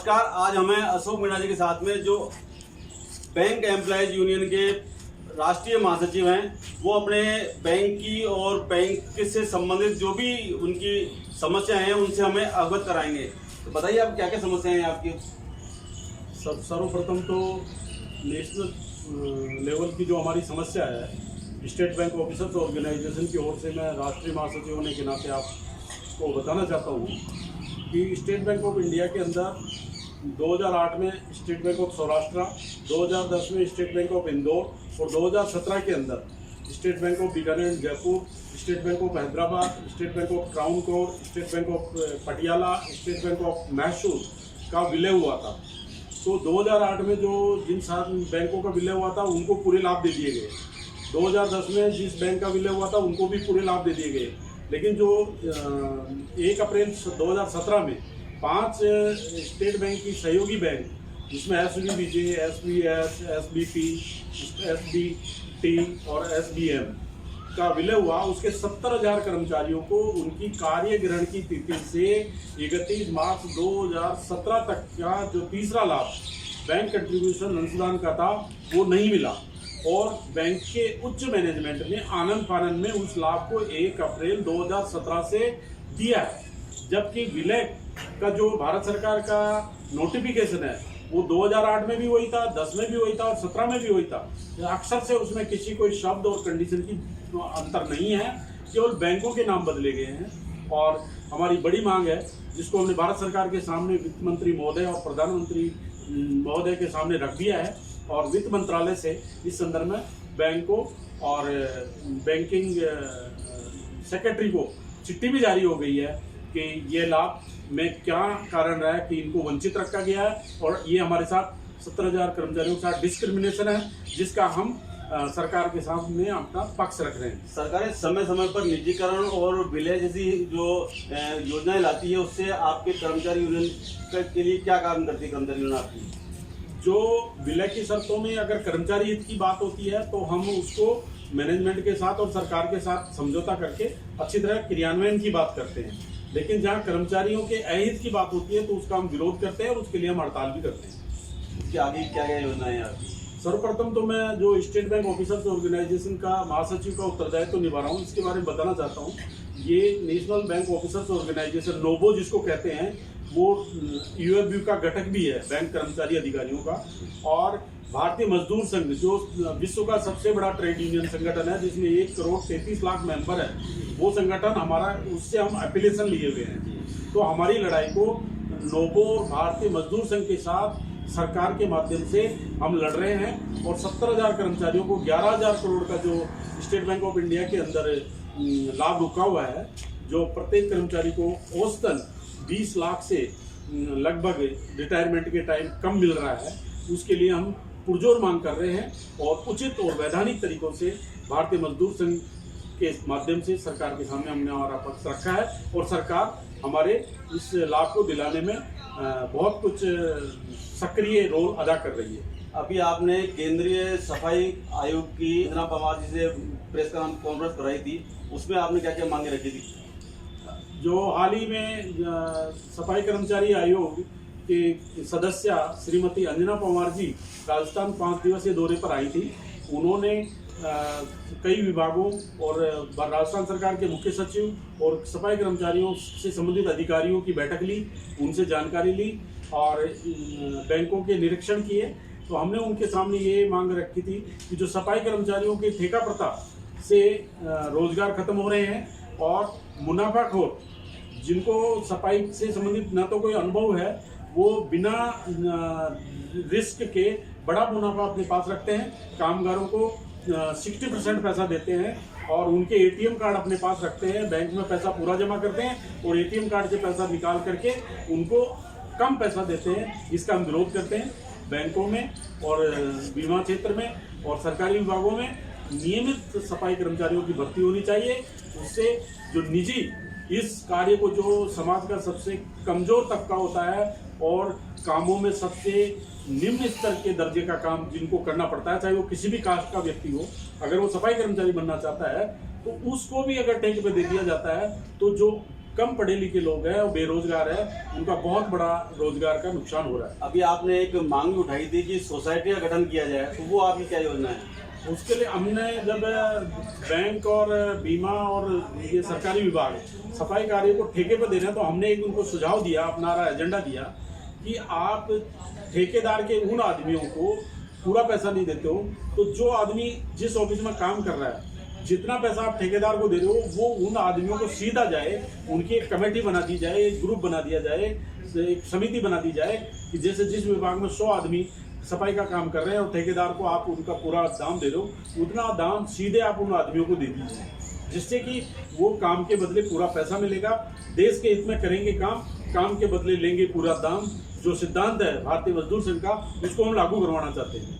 नमस्कार। आज हमें अशोक मीणा जी के साथ में जो बैंक एम्प्लॉयज यूनियन के राष्ट्रीय महासचिव हैं, वो अपने बैंक की और बैंक से संबंधित जो भी उनकी समस्याएं हैं उनसे हमें अवगत कराएंगे। तो बताइए आप क्या क्या समस्याएं हैं आपकी। सर्वप्रथम तो नेशनल लेवल की जो हमारी समस्या है, स्टेट बैंक ऑफिसर्स ऑर्गेनाइजेशन की ओर से मैं राष्ट्रीय महासचिव होने के नाते आपको बताना चाहता हूँ कि स्टेट बैंक ऑफ इंडिया के अंदर 2008 में स्टेट बैंक ऑफ सौराष्ट्र, 2010 में स्टेट बैंक ऑफ इंदौर और 2017 के अंदर state bank of Bikaner and Jaipur, state bank of Hyderabad, state bank of Travancore, state bank of Patiala, state bank of Mysore का विलय हुआ था। तो 2008 में जो जिन 7 बैंकों का विलय हुआ था उनको पूरे लाभ दे दिए गए। 2010 में जिस बैंक का विलय हुआ था उनको भी पूरे लाभ दे दिए गए। लेकिन जो 1 अप्रैल 2017 में 5 स्टेट बैंक की सहयोगी बैंक, जिसमें SVBJ, SVS, SBP, SBT और SBM का विलय हुआ, उसके 70,000 कर्मचारियों को उनकी कार्य ग्रहण की तिथि से 31 मार्च 2017 तक का जो तीसरा लाभ बैंक कंट्रीब्यूशन अंशदान का था वो नहीं मिला और बैंक के उच्च मैनेजमेंट ने आनंद फानंद में उस लाभ को 1 अप्रैल 2017 से दिया है। जबकि विलय का जो भारत सरकार का नोटिफिकेशन है वो 2008 में भी वही था, 10 में भी वही था और 17 में भी वही था। अक्सर से उसमें किसी कोई शब्द और कंडीशन की अंतर नहीं है, केवल बैंकों के नाम बदले गए हैं। और हमारी बड़ी मांग है जिसको हमने भारत सरकार के सामने वित्त मंत्री महोदय और प्रधानमंत्री महोदय के सामने रख दिया है और वित्त मंत्रालय से इस संदर्भ में बैंकों और बैंकिंग सेक्रेटरी को चिट्ठी भी जारी हो गई है कि ये लाभ में क्या कारण रहा है कि इनको वंचित रखा गया है और ये हमारे साथ 70,000 कर्मचारियों के साथ डिस्क्रिमिनेशन है, जिसका हम सरकार के सामने अपना पक्ष रख रहे हैं। सरकारें समय समय पर निजीकरण और विलय जैसी जो योजनाएं लाती है, उससे आपके कर्मचारी यूनियन के लिए क्या काम करती है कर्मचारी यूनियन आपकी? जो विलय की शर्तों में अगर कर्मचारी हित की बात होती है तो हम उसको मैनेजमेंट के साथ और सरकार के साथ समझौता करके अच्छी तरह क्रियान्वयन की बात करते हैं। लेकिन जहाँ कर्मचारियों के अहित की बात होती है तो उसका हम विरोध करते हैं और उसके लिए हम हड़ताल भी करते हैं। इसके आगे क्या क्या योजनाएं हैं आपकी? सर्वप्रथम तो मैं जो स्टेट बैंक ऑफिसर्स ऑर्गेनाइजेशन का महासचिव का उत्तरदायित्व तो निभा रहा हूँ, इसके बारे में बताना चाहता हूँ। ये नेशनल बैंक ऑफिसर्स ऑर्गेनाइजेशन नोबो जिसको कहते हैं, वो UFB का घटक भी है बैंक कर्मचारी अधिकारियों का। और भारतीय मजदूर संघ जो विश्व का सबसे बड़ा ट्रेड यूनियन संगठन है, जिसमें 1 करोड़ 33 लाख मेंबर है, वो संगठन हमारा, उससे हम एफिलिएशन लिए हुए हैं। तो हमारी लड़ाई को नोबो और भारतीय मजदूर संघ के साथ सरकार के माध्यम से हम लड़ रहे हैं और 70,000 कर्मचारियों को 11,000 करोड़ का जो स्टेट बैंक ऑफ इंडिया के अंदर लाभ रुका हुआ है, जो प्रत्येक कर्मचारी को औसतन 20 लाख से लगभग रिटायरमेंट के टाइम कम मिल रहा है, उसके लिए हम पुरजोर मांग कर रहे हैं और उचित और वैधानिक तरीकों से भारतीय मजदूर संघ के माध्यम से सरकार के सामने हमने हमारा पक्ष रखा है और सरकार हमारे इस लाभ को दिलाने में बहुत कुछ सक्रिय रोल अदा कर रही है। अभी आपने केंद्रीय सफाई आयोग की अंजना पवार जी से प्रेस कॉन्फ्रेंस कराई थी, उसमें आपने क्या क्या मांगे रखी थी? जो हाल ही में सफाई कर्मचारी आयोग के सदस्य श्रीमती अंजना पवार जी राजस्थान 5 दिवसीय दौरे पर आई थी। उन्होंने कई विभागों और राजस्थान सरकार के मुख्य सचिव और सफाई कर्मचारियों से संबंधित अधिकारियों की बैठक ली, उनसे जानकारी ली और बैंकों के निरीक्षण किए। तो हमने उनके सामने ये मांग रखी थी कि जो सफाई कर्मचारियों की ठेका प्रथा से रोजगार खत्म हो रहे हैं और मुनाफाखोर जिनको सफाई से संबंधित न तो कोई अनुभव है, वो बिना रिस्क के बड़ा मुनाफा अपने पास रखते हैं, कामगारों को 60% पैसा देते हैं और उनके ATM कार्ड अपने पास रखते हैं, बैंक में पैसा पूरा जमा करते हैं और ATM कार्ड से पैसा निकाल करके उनको कम पैसा देते हैं। इसका हम विरोध करते हैं। बैंकों में और बीमा क्षेत्र में और सरकारी विभागों में नियमित सफाई कर्मचारियों की भर्ती होनी चाहिए। उससे जो निजी इस कार्य को, जो समाज का सबसे कमजोर तबका होता है और कामों में सबसे निम्न स्तर के दर्जे का काम जिनको करना पड़ता है, चाहे वो किसी भी कास्ट का व्यक्ति हो, अगर वो सफाई कर्मचारी बनना चाहता है तो उसको भी अगर ठेके पे दे दिया जाता है तो जो कम पढ़े लिखे लोग हैं और बेरोजगार हैं, उनका बहुत बड़ा रोजगार का नुकसान हो रहा है। अभी आपने एक मांग उठाई थी कि सोसाइटी का गठन किया जाए, तो वो आपकी क्या योजना है? उसके लिए हमने जब बैंक और बीमा और ये सरकारी विभाग सफाई कार्य को ठेके पर दे रहे हैं, तो हमने एक उनको सुझाव दिया, अपना एजेंडा दिया कि आप ठेकेदार के उन आदमियों को पूरा पैसा नहीं देते हो, तो जो आदमी जिस ऑफिस में काम कर रहा है, जितना पैसा आप ठेकेदार को दे रहे हो वो उन आदमियों को सीधा जाए, उनकी एक कमेटी बना दी जाए, एक ग्रुप बना दिया जाए, एक समिति बना दी जाए कि जैसे जिस विभाग में 100 आदमी सफाई का काम कर रहे हैं और ठेकेदार को आप उनका पूरा दाम दे रहे हो, उतना दाम सीधे आप उन आदमियों को दे दीजिए, जिससे कि वो काम के बदले पूरा पैसा मिलेगा, देश के हित में करेंगे काम के बदले लेंगे पूरा दाम। जो सिद्धांत है भारतीय मजदूर संघ का, उसको हम लागू करवाना चाहते हैं।